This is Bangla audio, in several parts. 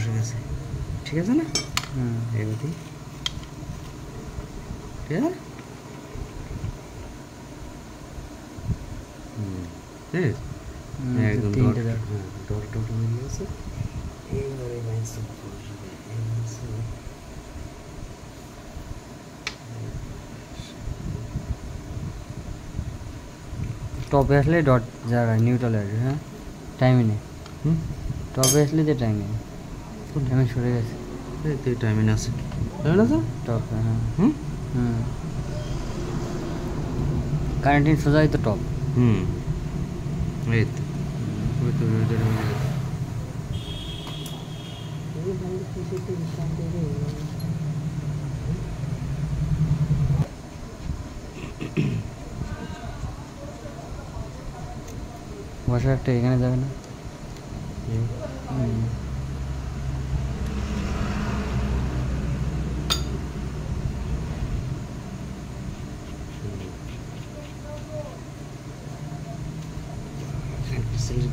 বসে গেছে, ঠিক আছে না? এমনি ঠিক আছে। একদম ডট ডট মিলে গেছে। এইবারে মাইনাস টপে আসলে ডট জায়গায় নিউট্রাল আসবে। হ্যাঁ, টাইমে নেই। টপে আসলে যে টাইমে টাইমে সরে গেছে। এই তো টাইমিং আছে, তাই না স্যার? টপে হ্যাঁ। কারেন্টিন সোজাই তো টপ। এই তো ওই তো বসা একটা এখানে যাবে না?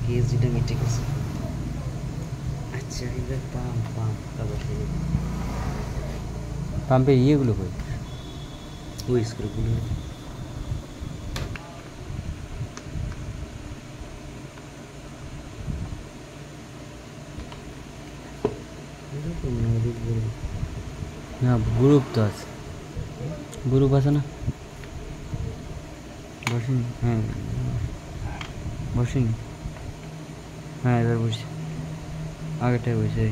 গেজিটা মিটে গেছে। আচ্ছা এবার পাম্পের ইয়েগুলো কই? ওই স্ক্রুগুলো না, গ্রুপ তো আছে, গ্রুপ আছে না? বসিনি। হ্যাঁ বসিনি। হ্যাঁ এবার বসি, আগেরটাই বসে।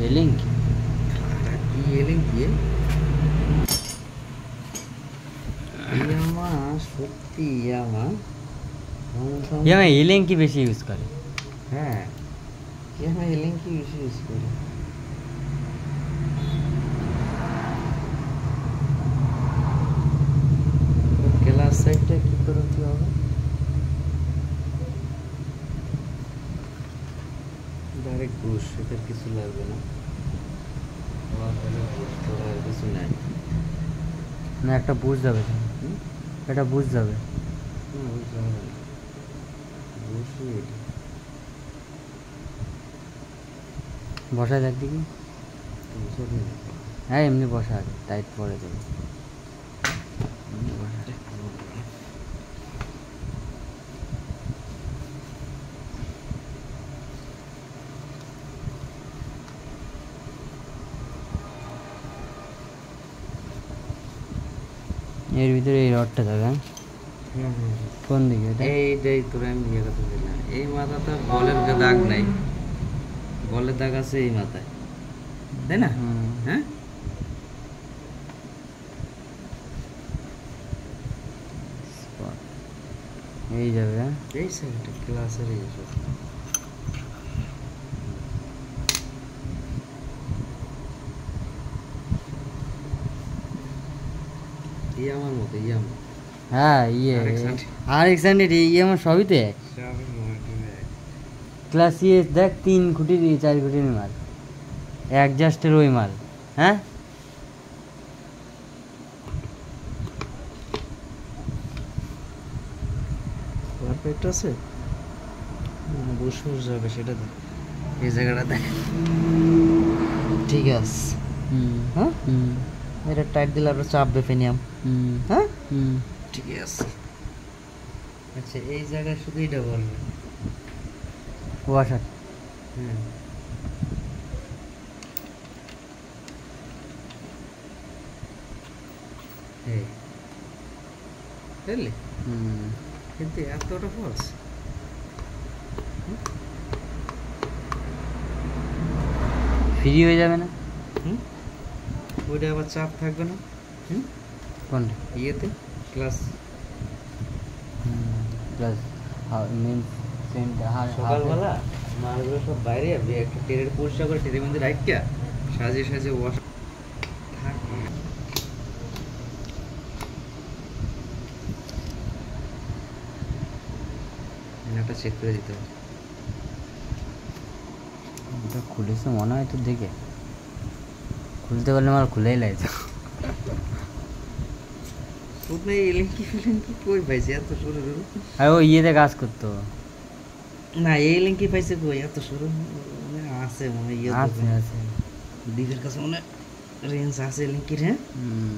এলিঙ্ক কি এলিঙ্ক কি ইয়ামা? সত্যি ইয়ামা এলিঙ্ক কি বেশি ইউজ করে? হ্যাঁ ইয়ামা এলিঙ্ক কি বেশি ইউজ করে। ক্লাস সাইডটা কি করে কি হবে? ডাইরেক্ট বুশ, এটা কিছু লাগবে না, কিছু নাই। না একটা বুঝ যাবে, এটা বুঝ যাবে। বসায় দেখ দেখি। হ্যাঁ এমনি বসা আগে, টাইট পরে দেবে। এর ভিতরে এই রডটা যাবে। হ্যাঁ কোন দিকে? এইটাই তোর আমি ইয়ে কথা দিলাম। এই মাথাটা বলের দাগ নাই, বলের দাগ আছে এই মাথায়, তাই না? হ্যাঁ এই যাবে। হ্যাঁ এই সাইডটা ক্লাসের এই সব আমার মতো আমার। হ্যাঁ ইয়ে আর এক্সান্ডেড এই আমার সবই তো এক। ক্লাস ইয়ে দেখ 3 খুঁটির 4 খুঁটির মাল, অ্যাডজাস্টের ওই মাল। হ্যাঁ পারফেক্ট আছে, বসে যাবে সেটা দেখ, এই জায়গাটা দেখ ঠিক আছে। হ্যাঁ এটা টাইট দিলে আমরা চাপ বেফেনিয়াম। হ্যাঁ ঠিক আছে। আচ্ছা এই জায়গায় শুধু এটা বলবে ওয়াশার। হ্যাঁ এই বুঝলি, কিন্তু এতটা ফলস ফ্রি হয়ে যাবে না? ওইটা আবার চাপ থাকবে না কোনটা? ইয়েতে ক্লাস প্লাস মিন্স সকালবেলা মালগুলো সব বাইরে একটা টেরের পরিষ্কার করে টেরের মধ্যে রাখিয়া সাজিয়ে সাজিয়ে ওয়াশ থাকে। একটা চেক করে দিতে হবে। এটা খুলেছে মনে হয় তো দেখে। খুলতে পারলে আমার খুলেই লাগতো। তুমি এই লিঙ্কি ফিলিঙ্কি কই পাইছে এত সরু সরু? আর ও ইয়েতে কাজ করতো। না এই লিঙ্কি পাইছে কই এত সরু? মানে আছে মনে হয় ইয়ে আছে আছে। দিদির কাছে মনে রেঞ্জ আছে লিঙ্কির। হ্যাঁ হুম।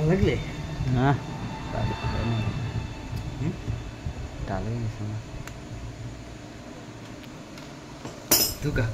লাগলে না টালে গেছে না। তুকা